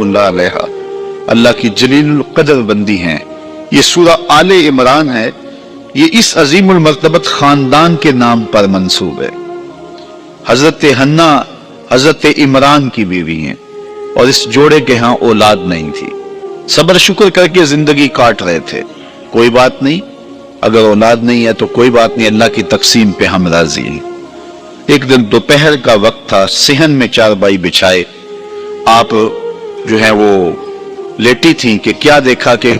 اللہ علیہ اللہ کی جلیل القدر بندی ہیں۔ یہ سورہ آل عمران ہے، یہ اس عظیم المرتبت خاندان کے نام پر منسوب ہے۔ حضرت حنہ حضرت عمران کی بیوی ہیں اور اس جوڑے کے ہاں اولاد نہیں تھی، صبر شکر کر کے زندگی کاٹ رہے تھے۔ کوئی بات نہیں، اگر اولاد نہیں ہے تو کوئی بات نہیں، اللہ کی تقسیم پہ ہم راضی ہیں۔ ایک دن دوپہر کا وقت تھا، صحن میں چارپائی بچھائے آپ جو ہے وہ لیٹی تھیں کہ کیا دیکھا کہ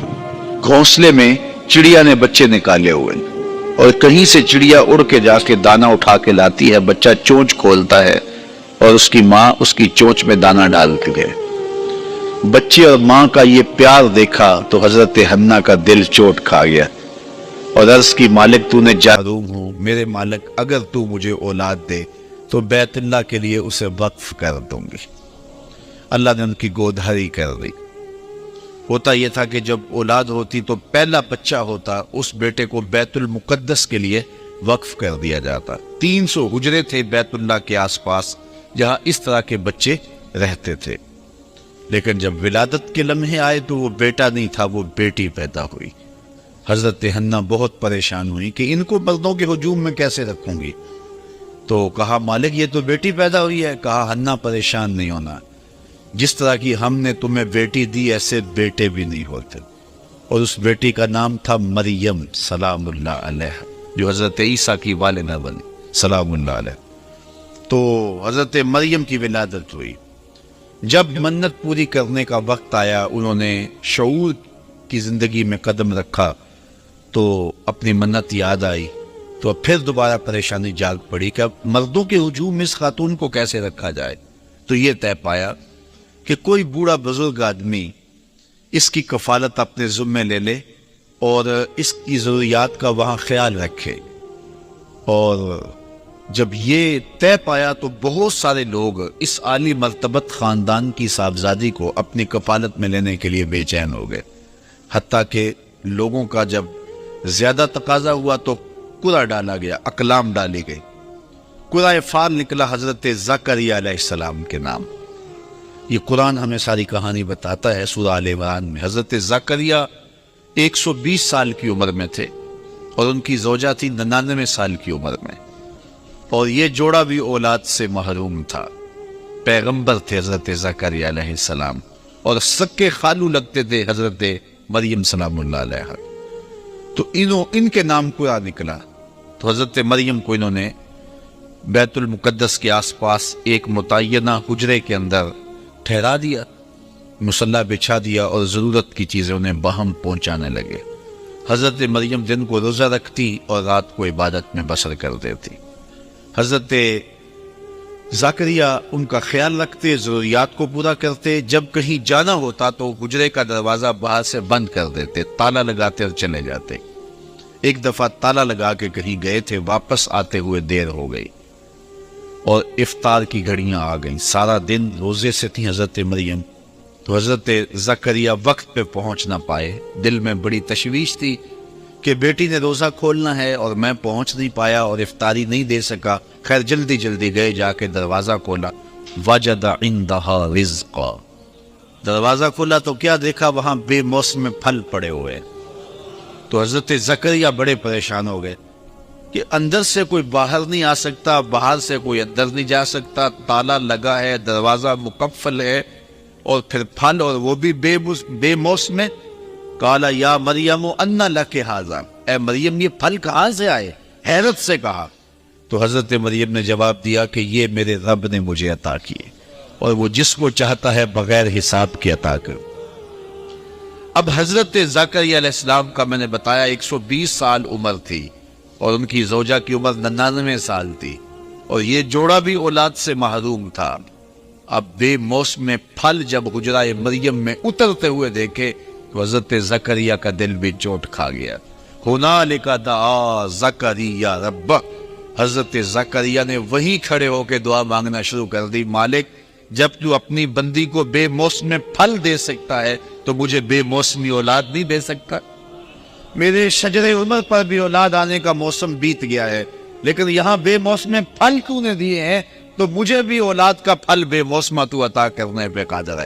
گھونسلے میں چڑیا نے بچے نکالے ہوئے اور کہیں سے چڑیا اڑ کے جا کے دانا اٹھا کے لاتی ہے، بچہ چونچ کھولتا ہے اور اس کی ماں اس کی چونچ میں دانا ڈال کے گئے۔ بچے اور ماں کا یہ پیار دیکھا تو حضرت حنہ کا دل چوٹ کھا گیا اور عرض کی مالک تو نے محروم ہوں، میرے مالک اگر تو مجھے اولاد دے تو بیت اللہ کے لیے اسے وقف کر دوں گی۔ اللہ نے ان کی گود ہری کر دی۔ ہوتا یہ تھا کہ جب اولاد ہوتی تو پہلا بچہ ہوتا اس بیٹے کو بیت المقدس کے لیے وقف کر دیا جاتا۔ 300 حجرے تھے بیت اللہ کے آس پاس جہاں اس طرح کے بچے رہتے تھے، لیکن جب ولادت کے لمحے آئے تو وہ بیٹا نہیں تھا، وہ بیٹی پیدا ہوئی۔ حضرت حنہ بہت پریشان ہوئی کہ ان کو مردوں کے ہجوم میں کیسے رکھوں گی، تو کہا مالک یہ تو بیٹی پیدا ہوئی ہے۔ کہا حنہ پریشان نہیں ہونا، جس طرح کی ہم نے تمہیں بیٹی دی ایسے بیٹے بھی نہیں ہوتے۔ اور اس بیٹی کا نام تھا مریم سلام اللہ علیہ، جو حضرت عیسیٰ کی والدہ بنی سلام اللہ علیہ۔ تو حضرت مریم کی ولادت ہوئی۔ جب منت پوری کرنے کا وقت آیا، انہوں نے شعور کی زندگی میں قدم رکھا تو اپنی منت یاد آئی، تو پھر دوبارہ پریشانی جاگ پڑی کہ اب مردوں کے ہجوم میں اس خاتون کو کیسے رکھا جائے۔ تو یہ طے پایا کہ کوئی بوڑھا بزرگ آدمی اس کی کفالت اپنے ذمے لے لے اور اس کی ضروریات کا وہاں خیال رکھے۔ اور جب یہ طے پایا تو بہت سارے لوگ اس عالی مرتبت خاندان کی صاحبزادی کو اپنی کفالت میں لینے کے لیے بے چین ہو گئے، حتیٰ کہ لوگوں کا جب زیادہ تقاضا ہوا تو قرعہ ڈالا گیا، اقلام ڈالی گئی۔ قرعہ فال نکلا حضرت زکریا علیہ السلام کے نام۔ یہ قرآن ہمیں ساری کہانی بتاتا ہے۔ سورہ آل عمران میں حضرت زکریا 120 سال کی عمر میں تھے اور ان کی زوجہ تھی 99 سال کی عمر میں، اور یہ جوڑا بھی اولاد سے محروم تھا۔ پیغمبر تھے حضرت زکریا علیہ السلام اور سکے خالو لگتے تھے حضرت مریم سلام اللہ علیہ۔ تو ان کے نام قرعہ نکلا تو حضرت مریم کو انہوں نے بیت المقدس کے آس پاس ایک متعینہ حجرے کے اندر ٹھہرا دیا، مصلی بچھا دیا اور ضرورت کی چیزیں انہیں باہم پہنچانے لگے۔ حضرت مریم دن کو روزہ رکھتی اور رات کو عبادت میں بسر کر دیتی۔ حضرت زکریا ان کا خیال رکھتے، ضروریات کو پورا کرتے۔ جب کہیں جانا ہوتا تو حجرے کا دروازہ باہر سے بند کر دیتے، تالا لگاتے اور چلے جاتے۔ ایک دفعہ تالا لگا کے کہیں گئے تھے، واپس آتے ہوئے دیر ہو گئی اور افطار کی گھڑیاں آ گئیں۔ سارا دن روزے سے تھی حضرت مریم، تو حضرت زکریا وقت پہ پہنچ نہ پائے۔ دل میں بڑی تشویش تھی کہ بیٹی نے روزہ کھولنا ہے اور میں پہنچ نہیں پایا اور افطاری نہیں دے سکا۔ خیر جلدی جلدی گئے، جا کے دروازہ کھولا، وجد عندہا رزقا۔ دروازہ کھولا تو کیا دیکھا، وہاں بے موسم پھل پڑے ہوئے۔ تو حضرت زکریا بڑے پریشان ہو گئے کہ اندر سے کوئی باہر نہیں آ سکتا، باہر سے کوئی اندر نہیں جا سکتا، تالا لگا ہے، دروازہ مقفل ہے، اور پھر پھل اور وہ بھی بے موسم۔ قال یا مریم انا لک ھذا، اے مریم یہ پھل کہاں سے آئے؟ حیرت سے کہا۔ تو حضرت مریم نے جواب دیا کہ یہ میرے رب نے مجھے عطا کیے، اور وہ جس کو چاہتا ہے بغیر حساب کے عطا کر۔ اب حضرت زکریا علیہ السلام کا میں نے بتایا 120 سال عمر تھی اور ان کی زوجہ کی عمر 99 سال تھی، اور یہ جوڑا بھی اولاد سے محروم تھا۔ اب بے موسم پھل جب حجرہ مریم میں اترتے ہوئے دیکھے تو حضرت زکریا کا دل بھی چوٹ کھا گیا۔ ہنالک دعا زکریا ربہ، حضرت زکریا نے وہیں کھڑے ہو کے دعا مانگنا شروع کر دی، مالک جب تو اپنی بندی کو بے موسم پھل دے سکتا ہے تو مجھے بے موسمی اولاد نہیں دے سکتا؟ میرے شجر عمر پر بھی اولاد آنے کا موسم بیت گیا ہے، لیکن یہاں بے موسم پھل کیوں نے دیے ہیں؟ تو مجھے بھی اولاد کا پھل بے موسمہ تو عطا کرنے پہ قادر ہے۔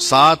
7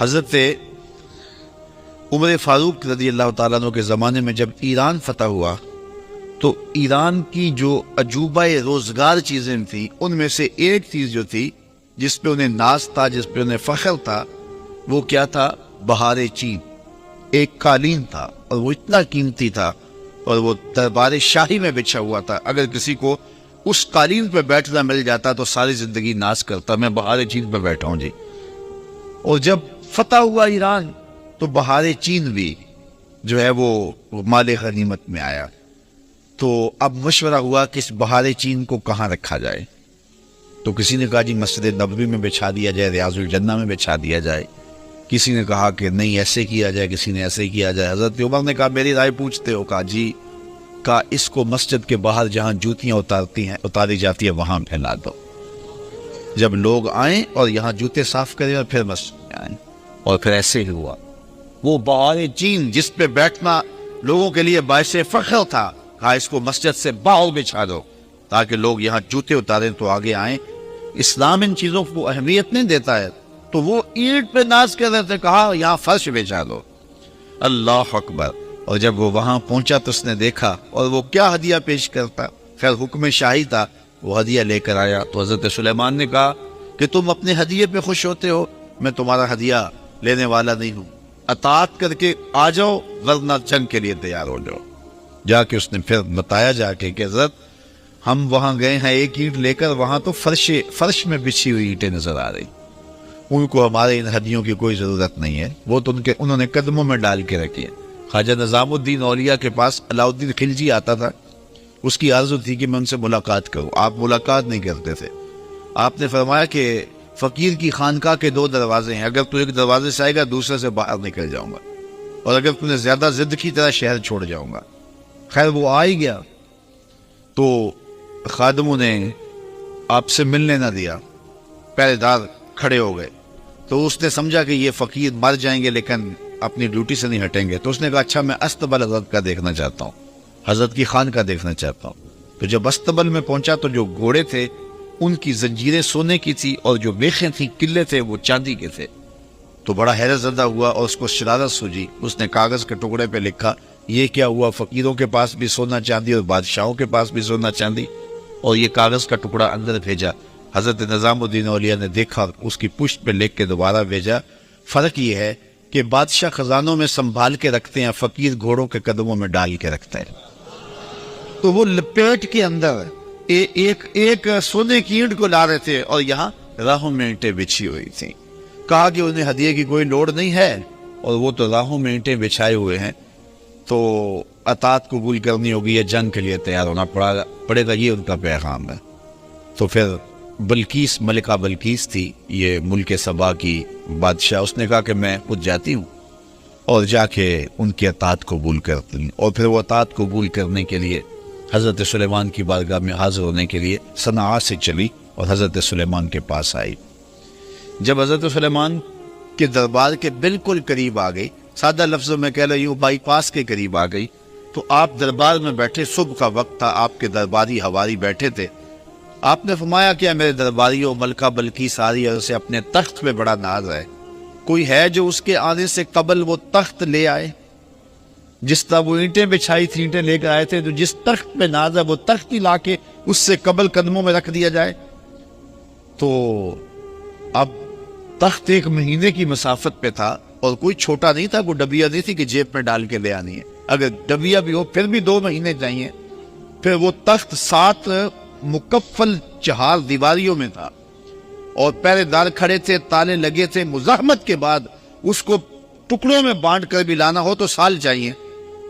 حضرت عمر فاروق رضی اللہ تعالیٰ عنہ کے زمانے میں جب ایران فتح ہوا تو ایران کی جو عجوبہ روزگار چیزیں تھیں ان میں سے ایک چیز جو تھی جس پہ انہیں ناز تھا، جس پہ انہیں فخر تھا، وہ کیا تھا؟ بہار چین ایک قالین تھا، اور وہ اتنا قیمتی تھا اور وہ دربار شاہی میں بچھا ہوا تھا۔ اگر کسی کو اس قالین پہ بیٹھنا مل جاتا تو ساری زندگی ناز کرتا، میں بہار چین پہ بیٹھا ہوں جی۔ اور جب فتح ہوا ایران تو بہار چین بھی جو ہے وہ مال غنیمت میں آیا۔ تو اب مشورہ ہوا کہ اس بہار چین کو کہاں رکھا جائے، تو کسی نے کہا جی مسجد نبوی میں بچھا دیا جائے، ریاض الجنہ میں بچھا دیا جائے، کسی نے کہا کہ نہیں ایسے کیا جائے، کسی نے ایسے کیا جائے۔ حضرت عمر نے کہا میری رائے پوچھتے ہو؟ کہا جی، کہا اس کو مسجد کے باہر جہاں جوتیاں اتاری جاتی ہیں وہاں پھیلا دو، جب لوگ آئیں اور یہاں جوتے صاف کریں اور پھر مسجد میں آئیں۔ اور پھر ایسے ہی ہوا، وہ بہار چین جس پہ بیٹھنا لوگوں کے لیے باعث فخر تھا، کہا اس کو مسجد سے باہر بچھا دو تاکہ لوگ یہاں جوتے اتاریں تو آگے آئیں۔ اسلام ان چیزوں کو اہمیت نہیں دیتا ہے، تو وہ اینٹ پہ ناز کر رہے تھے، کہا یہاں فرش بچھا دو۔ اللہ اکبر۔ اور جب وہ وہاں پہنچا تو اس نے دیکھا، اور وہ کیا ہدیہ پیش کرتا، خیر حکم شاہی تھا، وہ ہدیہ لے کر آیا۔ تو حضرت سلیمان نے کہا کہ تم اپنے ہدیے پہ خوش ہوتے ہو، میں تمہارا ہدیہ لینے والا نہیں ہوں، اطاعت کر کے آ جاؤ ورنہ جنگ کے لیے تیار ہو جاؤ۔ جا کے اس نے پھر بتایا جا کے کہ حضرت ہم وہاں گئے ہیں ایک اینٹ لے کر، وہاں تو فرش میں بچھی ہوئی اینٹیں نظر آ رہی، ان کو ہمارے ان ہدیوں کی کوئی ضرورت نہیں ہے، وہ تو انہوں نے قدموں میں ڈال کے رکھی ہے۔ خواجہ نظام الدین اولیاء کے پاس علاؤالدین خلجی آتا تھا، اس کی آرزو تھی کہ میں ان سے ملاقات کروں، آپ ملاقات نہیں کرتے تھے۔ آپ نے فرمایا کہ فقیر کی خانقاہ کے 2 دروازے ہیں، اگر تو ایک دروازے سے آئے گا دوسرے سے باہر نکل جاؤں گا، اور اگر تم نے زیادہ ضد کی طرح شہر چھوڑ جاؤں گا۔ خیر وہ آ ہی گیا تو خادموں نے آپ سے ملنے نہ دیا، پہرے دار کھڑے ہو گئے، تو اس نے سمجھا کہ یہ فقیر مر جائیں گے لیکن اپنی ڈیوٹی سے نہیں ہٹیں گے، تو اس نے کہا اچھا میں استبل حضرت کا دیکھنا چاہتا ہوں، حضرت کی خان کا دیکھنا چاہتا ہوں۔ تو جب استبل میں پہنچا تو جو گھوڑے تھے ان کی زنجیریں سونے کی تھی اور جو میخیں تھیں قلعے تھے وہ چاندی کے تھے۔ تو بڑا حیرت زدہ ہوا اور اس کو شرارت سوجی، اس نے کاغذ کے ٹکڑے پہ لکھا یہ کیا ہوا، فقیروں کے پاس بھی سونا چاندی اور بادشاہوں کے پاس بھی سونا چاندی، اور یہ کاغذ کا ٹکڑا اندر بھیجا۔ حضرت نظام الدین اولیاء نے دیکھا، اس کی پشت پہ لکھ کے دوبارہ بھیجا۔ فرق یہ ہے کہ بادشاہ خزانوں میں سنبھال کے رکھتے ہیں، فقیر گھوڑوں کے قدموں میں ڈال کے رکھتا ہے۔ تو وہ لپیٹ کے اندر ایک سونے کی اینٹ کو لا رہے تھے اور یہاں راہوں میں اینٹیں بچھی ہوئی تھیں۔ کہا کہ انہیں ہدیے کی کوئی لوڑ نہیں ہے، اور وہ تو راہوں میں اینٹیں بچھائے ہوئے ہیں، تو اطاعت قبول کرنی ہوگی یا جنگ کے لیے تیار ہونا پڑے گا، یہ ان کا پیغام ہے۔ تو پھر بلقیس، ملکہ بلقیس تھی، یہ ملک سبا کی بادشاہ، اس نے کہا کہ میں خود جاتی ہوں اور جا کے ان کی اطاعت قبول کرتی ہوں۔ اور پھر وہ اطاعت قبول کرنے کے لیے حضرت سلیمان کی بارگاہ میں حاضر ہونے کے لیے صنعاء سے چلی اور حضرت سلیمان کے پاس آئی۔ جب حضرت سلیمان کے دربار کے بالکل قریب آ گئی، سادہ لفظوں میں کہہ رہی ہوں بائی پاس کے قریب آ گئی، تو آپ دربار میں بیٹھے، صبح کا وقت تھا، آپ کے درباری حواری بیٹھے تھے۔ آپ نے فرمایا کہ میرے درباریوں، ملکہ بلقیس آ رہی ہے، اسے اپنے تخت پہ بڑا ناز ہے، کوئی ہے جو اس کے آنے سے قبل وہ تخت لے آئے؟ جس طرح وہ اینٹیں بچھائی تھی، اینٹیں لے کر آئے تھے، تو جس تخت پہ ناز ہے وہ تخت ہی لا کے اس سے قبل قدموں میں رکھ دیا جائے۔ تو اب تخت 1 مہینے کی مسافت پہ تھا، اور کوئی چھوٹا نہیں تھا، کوئی ڈبیا نہیں تھی کہ جیب میں ڈال کے لے آنی ہے، اگر ڈبیا بھی ہو پھر بھی 2 مہینے چاہیے۔ پھر وہ تخت 7 مکفل 4 دیواریوں میں تھا، اور پہرے دار کھڑے تھے، تالے لگے تھے۔ مزاحمت کے بعد اس کو ٹکڑوں میں بانٹ کر بھی لانا ہو تو سال چاہیے،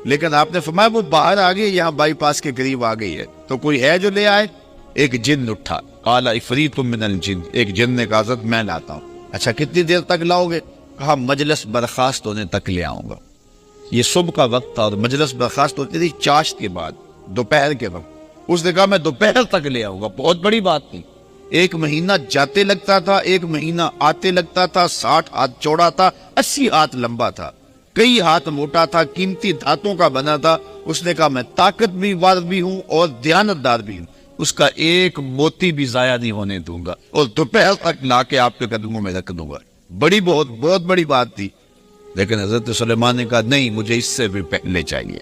لیکن آپ نے فرمایا وہ باہر آ گئی، یہاں بائی پاس کے قریب آ گئی ہے، تو کوئی ہے جو لے آئے؟ ایک جن اٹھا، قال عفریت من الجن، ایک جن نے کہا حضرت میں لاتا ہوں۔ اچھا کتنی دیر تک لاؤ گے؟ کہا مجلس برخاست ہونے تک لے آؤں گا۔ یہ صبح کا وقت تھا اور مجلس برخاست ہوتی تھی چاشت کے بعد، دوپہر کے وقت۔ اس نے کہا میں دوپہر تک لے آؤں گا، بہت بڑی بات تھی۔ 1 مہینہ جاتے لگتا تھا، 1 مہینہ آتے لگتا تھا، 60 ہاتھ چوڑا تھا، 80 ہاتھ لمبا تھا، کئی ہاتھ موٹا تھا، قیمتی دھاتوں کا بنا تھا۔ اس نے کہا میں طاقت بھی وار بھی ہوں اور دیانتدار بھی ہوں، اس کا 1 موتی بھی ضائع نہیں ہونے دوں گا، اور دوپہر تک لا کے آپ کے قدموں میں رکھ دوں گا۔ بہت بڑی بات تھی. لیکن حضرت سلیمان نے کہا نہیں، مجھے اس سے بھی پہلے چاہیے،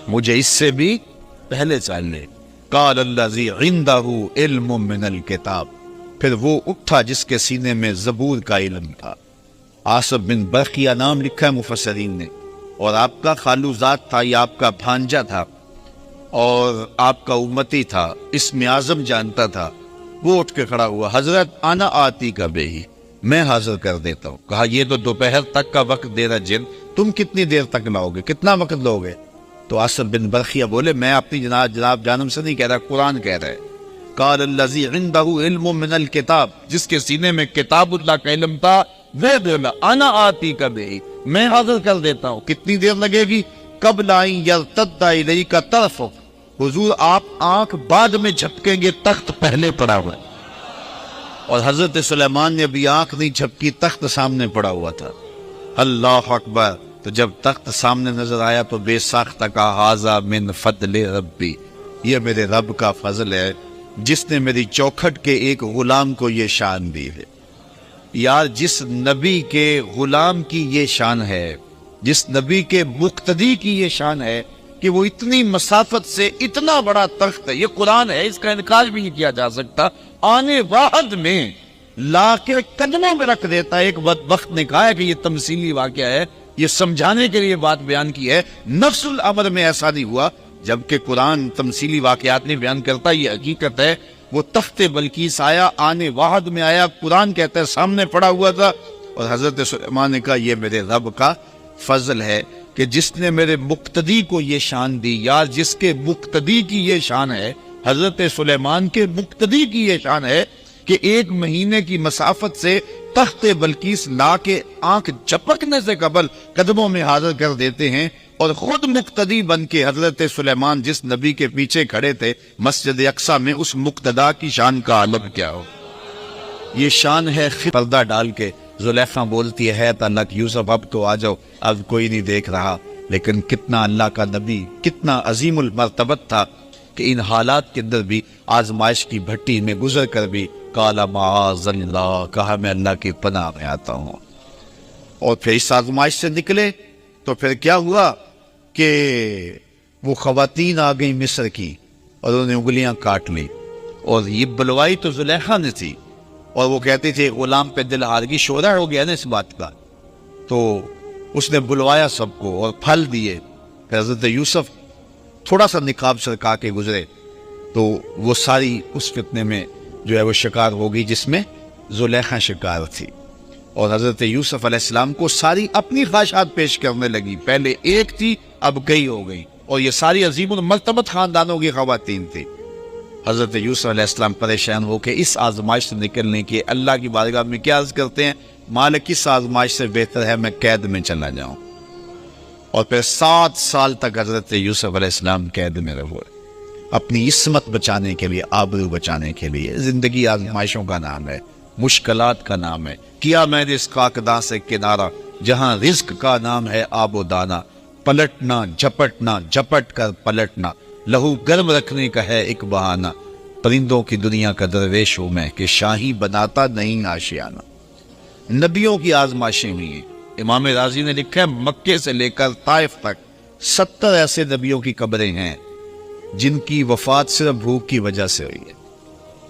مجھے اس سے بھی پہلے چاہیے. قال الذی عندہ علم من الکتاب، پھر وہ اٹھا جس کے سینے میں زبور کا علم تھا. آصف بن برقیہ نام لکھا ہے مفسرین نے، اور آپ کا خالوزاد تھا، یہ آپ کا بھانجا تھا اور آپ کا امتی تھا، اسم اعظم جانتا تھا. وہ اٹھ کے کھڑا ہوا، حضرت انا آتی کا بے ہی، میں حاضر کر دیتا ہوں. کہا یہ تو دوپہر تک کا وقت دے رہا جن، تم کتنی دیر تک لاؤ گے، کتنا وقت لو گے؟ تو آصف بن برقیہ بولے میں اپنی جناب جانب سے نہیں کہہ رہا، قرآن کہہ رہا ہے. قال الذی عندہ علم من الکتاب، جس کے سینے میں کتاب اللہ کا علم تھا، وہ بولا انا آتی کا بے ہی، میں حاضر کر دیتا ہوں. کتنی دیر لگے گی؟ قبل ان یرتد الیک طرفک، حضور آپ آنکھ بعد میں جھپکیں گے، تخت پہلے پڑا ہوا ہے. اور حضرت سلیمان نے ابھی آنکھ نہیں جھپکی، تخت سامنے پڑا ہوا تھا. اللہ اکبر. تو جب تخت سامنے نظر آیا تو بے ساختہ کا ھذا من فضل ربی، یہ میرے رب کا فضل ہے جس نے میری چوکھٹ کے ایک غلام کو یہ شان دی ہے. یار جس نبی کے غلام کی یہ شان ہے، جس نبی کے مقتدی کی یہ شان ہے کہ وہ اتنی مسافت سے اتنا بڑا تخت ہے، یہ قرآن ہے، اس کا انکار بھی نہیں کیا جا سکتا، آنے واحد میں لا کے قدموں میں رکھ دیتا ہے. ایک وقت نے کہا ہے کہ یہ تمثیلی واقعہ ہے، یہ سمجھانے کے لیے بات بیان کی ہے. نفس الامر میں ایسا نہیں ہوا، جبکہ قرآن تمثیلی واقعات نہیں بیان کرتا، یہ حقیقت ہے. وہ تخت بلقیس آیا، آنے واحد میں آیا، قرآن کہتا ہے سامنے پڑا ہوا تھا. اور حضرت سلیمان نے کہا یہ میرے رب کا فضل ہے کہ جس نے میرے مقتدی کو یہ شان دی. یار جس کے مقتدی کی یہ شان ہے، حضرت سلیمان کے مقتدی کی یہ شان ہے کہ ایک مہینے کی مسافت سے تخت بلقیس لا کے آنکھ جھپکنے سے قبل قدموں میں حاضر کر دیتے ہیں. اور خود مقتدی بن کے حضرت سلیمان جس نبی کے پیچھے کھڑے تھے مسجد اقصی میں، اس مقتدا کی شان کا عالم کیا ہو. یہ شان ہے. پردہ ڈال کے زلیخا بولتی ہے تلک یوسف اب تو آ جاؤ، اب کوئی نہیں دیکھ رہا. لیکن کتنا اللہ کا نبی کتنا عظیم المرتبت تھا کہ ان حالات کے اندر بھی آزمائش کی بھٹی میں گزر کر بھی قال معاذ اللہ، کہا میں اللہ کی پناہ میں آتا ہوں. اور پھر اس آزمائش سے نکلے تو پھر کیا ہوا کہ وہ خواتین آ گئیں مصر کی اور انہوں نے انگلیاں کاٹ لی. اور یہ بلوائی تو زلیخا نے تھی، اور وہ کہتے تھے غلام پہ دل ہار گئی، شورا ہو گیا نا اس بات کا. تو اس نے بلوایا سب کو اور پھل دیے. پھر حضرت یوسف تھوڑا سا نقاب سرکا کے گزرے تو وہ ساری اس فتنے میں جو ہے وہ شکار ہو گئی جس میں زلیخا شکار تھی. اور حضرت یوسف علیہ السلام کو ساری اپنی خواہشات پیش کرنے لگی. پہلے ایک تھی، اب کئی ہو گئی، اور یہ ساری عظیم المرتبت خاندانوں کی خواتین تھی. حضرت یوسف علیہ السلام پریشان ہو کے اس آزمائش سے نکلنے کے اللہ کی بارگاہ میں کیا عرض کرتے ہیں، مالک اس آزمائش سے بہتر ہے میں قید میں چلا جاؤں. اور پھر 7 سال تک حضرت یوسف علیہ السلام قید میں رہے، اپنی عصمت بچانے کے لیے، آبرو بچانے کے لیے. زندگی آزمائشوں کا نام ہے، مشکلات کا نام ہے. کیا میں نے اس خاکداں سے کنارہ جہاں رزق کا نام ہے آب و دانہ، پلٹنا جھپٹنا جھپٹ کر پلٹنا، لہو گرم رکھنے کا ہے ایک بہانہ. پرندوں کی دنیا کا درویش ہوں میں کہ شاہی بناتا نہیں آشیانہ. نبیوں کی آزمائشیں ہوئی ہیں. امام رازی نے لکھا ہے مکے سے لے کر طائف تک 70 ایسے نبیوں کی قبریں ہیں جن کی وفات صرف بھوک کی وجہ سے ہوئی ہے،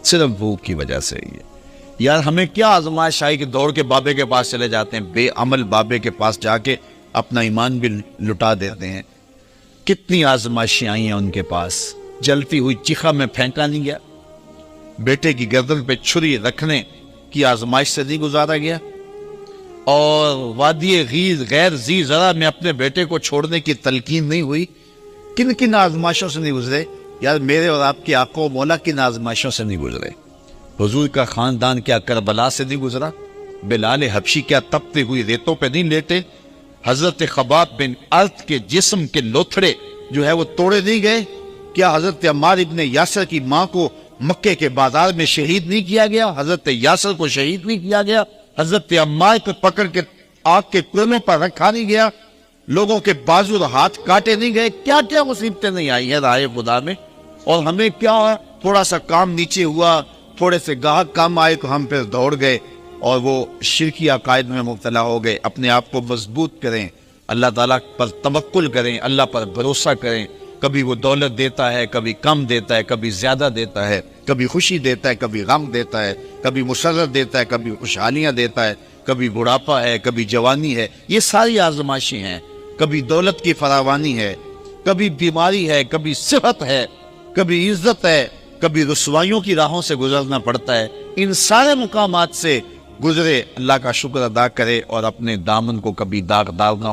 صرف بھوک کی وجہ سے ہوئی ہے. یار ہمیں کیا آزمائش آئی کہ دوڑ کے بابے کے پاس چلے جاتے ہیں، بے عمل بابے کے پاس جا کے اپنا ایمان بھی لٹا دیتے ہیں. کتنی آزمائشیں آئی ہیں ان کے پاس. جلتی ہوئی چیخا میں پھینکا نہیں گیا، بیٹے کی گردن پہ چھری رکھنے کی آزمائش سے نہیں گزارا گیا، اور وادی غیر ذی زرع میں اپنے بیٹے کو چھوڑنے کی تلقین نہیں ہوئی. کن کن آزمائشوں سے نہیں گزرے یار میرے اور آپ کے آقا و مولا، کن آزمائشوں سے نہیں گزرے. حضور کا خاندان کیا کربلا سے نہیں گزرا؟ بلال حبشی کیا تپتی ہوئی ریتوں پہ نہیں لیٹے؟ حضرت خباب بن ارت کے جسم کے لوتھڑے جو ہے وہ توڑے نہیں گئے؟ کیا حضرت عمار ابن یاسر کی ماں کو مکے کے بازار میں شہید نہیں کیا گیا؟ حضرت یاسر کو شہید نہیں کیا گیا؟ حضرت عمار کو پکڑ کے آگ کے کنویں پر رکھا نہیں گیا؟ لوگوں کے بازو اور ہاتھ کاٹے نہیں گئے؟ کیا کیا مصیبتیں نہیں آئی ہیں رائے خدا میں. اور ہمیں کیا تھوڑا سا کام نیچے ہوا، تھوڑے سے گاہک کام آئے تو ہم پھر دوڑ گئے. اور وہ شرکی عقائد میں مبتلا ہو گئے، اپنے آپ کو مضبوط کریں، اللہ تعالیٰ پر توکل کریں، اللہ پر بھروسہ کریں۔ کبھی وہ دولت دیتا ہے، کبھی کم دیتا ہے، کبھی زیادہ دیتا ہے، کبھی خوشی دیتا ہے، کبھی غم دیتا ہے، کبھی مسرت دیتا ہے، کبھی خوشحالیاں دیتا ہے، کبھی بڑھاپا ہے، کبھی جوانی ہے، یہ ساری آزمائشیں ہیں۔ کبھی دولت کی فراوانی ہے، کبھی بیماری ہے، کبھی صحت ہے، کبھی عزت ہے، کبھی رسوائیوں کی راہوں سے گزرنا پڑتا ہے۔ ان سارے مقامات سے گزرے، اللہ کا شکر ادا کرے اور اپنے دامن کو کبھی داغدار نہ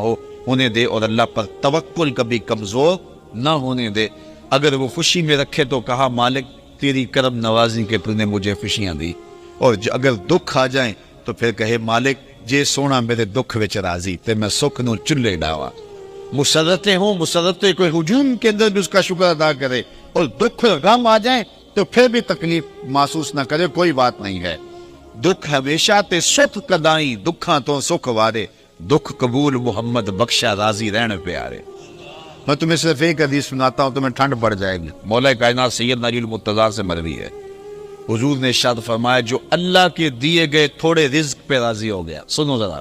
ہونے دے، اور اللہ پر توکل کبھی کمزور نہ ہونے دے۔ اگر وہ خوشی میں رکھے تو کہا مالک تیری کرم نوازی کے تو نے مجھے خوشیاں دی، اور اگر دکھ آ جائیں تو پھر کہے مالک جے سونا میرے دکھ وچ راضی تے میں سکھ نو چلے ڈاوا۔ مسرتیں ہوں، مسرتیں کوئی ہجوم کے اندر بھی اس کا شکر ادا کرے، اور دکھ غم آ جائیں تو پھر بھی تکلیف محسوس نہ کرے، کوئی بات نہیں ہے۔ دکھ ہمیشہ تے سکھ کدائیں، دکھاں تو سکھ وارے، دکھ قبول محمد بخشا راضی رہنے پیارے۔ میں تمہیں صرف ایک حدیث سناتا ہوں، تمہیں ٹھنڈ پڑ جائے گی۔ مولا کائنات سید علی المرتضیٰ سے مروی ہے، حضور نے ارشاد فرمایا جو اللہ کے دیے گئے تھوڑے رزق پہ راضی ہو گیا، سنو ذرا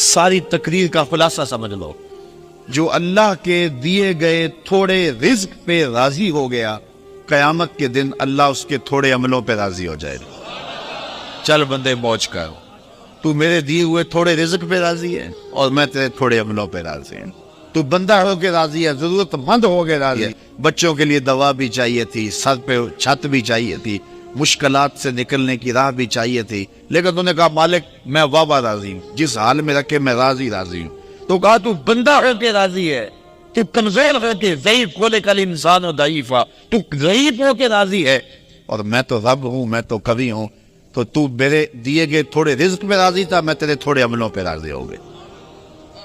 ساری تقریر کا خلاصہ سمجھ لو، جو اللہ کے دیے گئے تھوڑے رزق پہ راضی ہو گیا، قیامت کے دن اللہ اس کے تھوڑے عملوں پہ راضی ہو جائے گا۔ چل بندے موج کر، تو میرے دیے ہوئے تھوڑے رزق پہ راضی ہے اور میں تیرے تھوڑے عملوں پہ راضی ہوں۔ تو بندہ ہو کے راضی ہے، ضرورت مند ہو کے راضی ہے۔ بچوں کے لیے دوا بھی چاہیے تھی، سر پہ چھت بھی چاہیے تھی، مشکلات سے نکلنے کی راہ بھی چاہیے تھی، لیکن تو نے کہا مالک میں وابا راضی ہوں، جس حال میں رکھے میں راضی ہوں۔ تو کہا تو بندہ ہو کے راضی ہے، تو کمزور ہو کے ضعیف کھولے کل انسان و ضعیفہ، تو ضعیف ہو کے راضی ہے، اور میں تو رب ہوں، میں تو کبھی ہوں، تو میرے دیے گئے تھوڑے رزق پہ راضی تھا، میں تیرے تھوڑے عملوں پہ راضی ہو گئے۔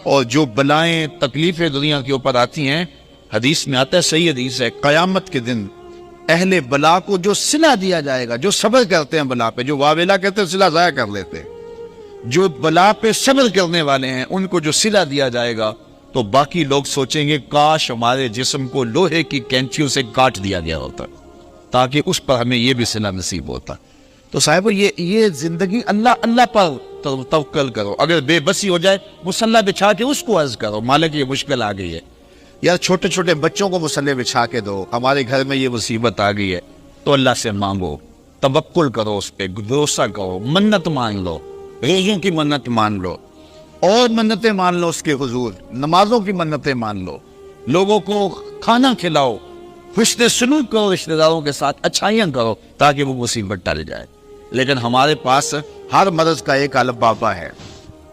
اور جو بلائیں تکلیفیں دنیا کے اوپر آتی ہیں، حدیث میں آتا ہے، صحیح حدیث ہے، قیامت کے دن اہل بلا کو جو صلہ دیا جائے گا، جو صبر کرتے ہیں بلا پہ، جو واویلا کہتے ہیں صلہ ضائع کر لیتے ہیں، جو بلا پہ صبر کرنے والے ہیں ان کو جو صلہ دیا جائے گا تو باقی لوگ سوچیں گے کاش ہمارے جسم کو لوہے کی کینچیوں سے کاٹ دیا گیا ہوتا تاکہ اس پر ہمیں یہ بھی صلہ نصیب ہوتا۔ تو صاحب یہ زندگی اللہ پر توکل کرو، اگر بے بسی ہو جائے مصلی بچھا کے اس کو عرض کرو مالک یہ مشکل آ گئی ہے، یا چھوٹے چھوٹے بچوں کو مصلی بچھا کے دو، ہمارے گھر میں یہ مصیبت آ گئی ہے، تو اللہ سے مانگو، توکل کرو، اس پہ بھروسہ کرو، منت مان لو، روزوں کی منت مان لو، اور منتیں مان لو اس کے حضور، نمازوں کی منتیں مان لو، لوگوں کو کھانا کھلاؤ، حسن سلوک کرو، رشتہ داروں کے ساتھ اچھائیاں کرو تاکہ وہ مصیبت ٹل جائے۔ لیکن ہمارے پاس ہر مرض کا ایک الگ بابا ہے،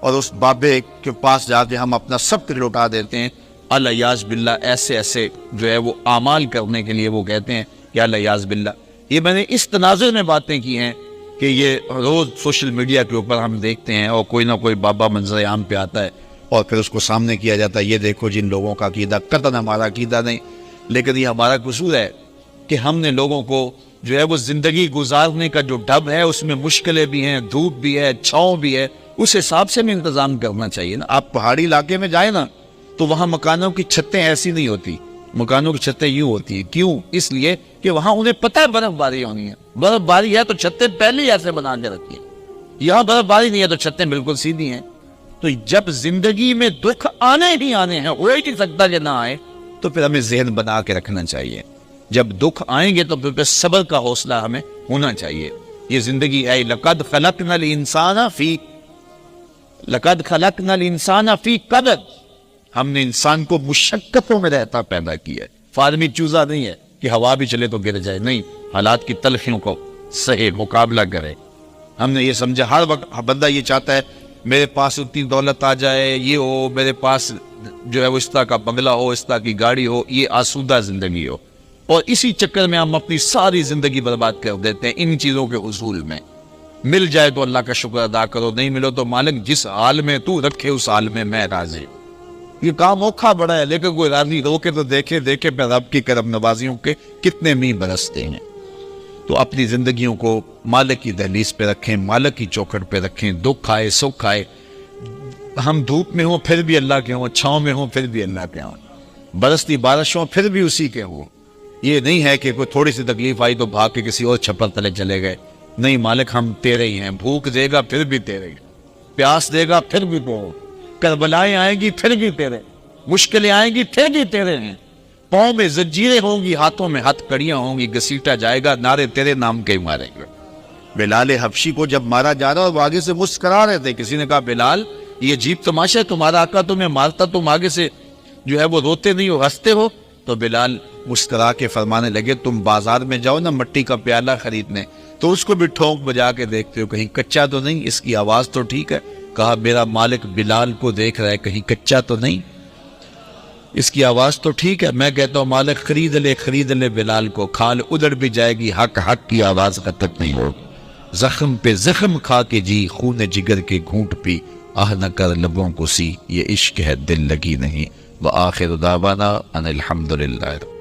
اور اس بابے کے پاس جا کے ہم اپنا سب کچھ لوٹا دیتے ہیں۔ الیاذ باللہ ایسے جو ہے وہ اعمال کرنے کے لیے وہ کہتے ہیں کہ الیاذ باللہ۔ یہ میں نے اس تناظر میں باتیں کی ہیں کہ یہ روز سوشل میڈیا کے اوپر ہم دیکھتے ہیں اور کوئی نہ کوئی بابا منظر عام پہ آتا ہے اور پھر اس کو سامنے کیا جاتا ہے، یہ دیکھو جن لوگوں کا عقیدہ، قطعاً ہمارا عقیدہ نہیں، لیکن یہ ہمارا قصور ہے کہ ہم نے لوگوں کو جو ہے وہ زندگی گزارنے کا جو ڈھب ہے اس میں مشکلیں بھی ہیں، دھوپ بھی ہے، چھاؤں بھی ہے، اس حساب سے بھی انتظام کرنا چاہیے نا۔ آپ پہاڑی علاقے میں جائیں نا تو وہاں مکانوں کی چھتیں ایسی نہیں ہوتی، مکانوں کی چھتیں یوں ہوتی ہیں۔ کیوں؟ اس لیے کہ وہاں انہیں پتہ ہے برف باری ہونی ہے، برف باری ہے تو چھتیں پہلے ہی ایسے بنا کے رکھی ہیں، یہاں برف باری نہیں ہے تو چھتیں بالکل سیدھی ہیں۔ تو جب زندگی میں دکھ آنے ہی آنے ہیں، ہو ہی نہیں سکتا کہ نہ آئے، تو پھر ہمیں ذہن بنا کے رکھنا چاہیے جب دکھ آئیں گے تو پھر صبر کا حوصلہ ہمیں ہونا چاہیے۔ یہ زندگی ہے، لقد خلقنا الانسان فی کبد، ہم نے انسان کو مشقتوں میں رہتا پیدا کیا ہے، فارمی چوزا نہیں ہے کہ ہوا بھی چلے تو گر جائے، نہیں، حالات کی تلخیوں کو صحیح مقابلہ کرے۔ ہم نے یہ سمجھا ہر وقت بندہ یہ چاہتا ہے میرے پاس اتنی دولت آ جائے، یہ ہو، میرے پاس جو ہے وہ اس طرح کا بنگلہ ہو، اس طرح کی گاڑی ہو، یہ آسودہ زندگی ہو، اور اسی چکر میں ہم اپنی ساری زندگی برباد کر دیتے ہیں ان چیزوں کے حصول میں۔ مل جائے تو اللہ کا شکر ادا کرو، نہیں ملو تو مالک جس حال میں تو رکھے اس حال میں میں راضی۔ یہ کام اوکھا بڑا ہے، لیکن کوئی راضی رو کے تو دیکھے پہ رب کی کرم نوازیوں کے کتنے می برستے ہیں۔ تو اپنی زندگیوں کو مالک کی دہلیز پہ رکھیں، مالک کی چوکھٹ پہ رکھیں، دکھ آئے سکھ آئے، ہم دھوپ میں ہوں پھر بھی اللہ کے ہوں، چھاؤں میں ہوں پھر بھی اللہ کے ہوں، برستی بارش ہوں پھر بھی اسی کے ہوں۔ یہ نہیں ہے کہ کوئی تھوڑی سی تکلیف آئی تو بھاگ کے کسی اور چھپر تلے چلے گئے، نہیں مالک ہم تیرے ہی ہیں، بھوک دے گا پھر بھی تیرے ہی، پیاس دے گا پھر بھی تیرے، کربلائیں آئیں گی پھر بھی تیرے، مشکلیں آئیں گی پھر بھی تیرے ہیں، پاؤں میں زنجیریں ہوں گی، ہاتھوں میں ہتھ کڑیاں ہوں گی، گھسیٹا جائے گا، نعرے تیرے نام کے ہی ماریں گے۔ بلال حبشی کو جب مارا جا رہا اور وہ آگے سے مسکرا رہے تھے، کسی نے کہا بلال یہ عجیب تماشا ہے، تمہارا آقا تمہیں مارتا تم آگے سے جو ہے وہ روتے نہیں ہو، ہنستے ہو؟ تو بلال مسکرا کے فرمانے لگے تم بازار میں جاؤ نا مٹی کا پیالہ خریدنے، تو اس کو بھی ٹھونک بجا کے دیکھتے ہو کہیں کچا تو نہیں، اس کی آواز تو ٹھیک ہے؟ کہا میرا مالک بلال کو دیکھ رہا ہے کہیں کچا تو نہیں، اس کی آواز تو ٹھیک ہے؟ میں کہتا ہوں مالک خرید لے بلال کو، کھال ادھر بھی جائے گی، حق کی آواز کا تک نہیں ہوگی، زخم پہ زخم کھا کے جی، خون جگر کے گھونٹ پی، آہ نہ کر لبوں کو سی، یہ عشق ہے دل لگی نہیں۔ وآخر دعوانا ان الحمدللہ۔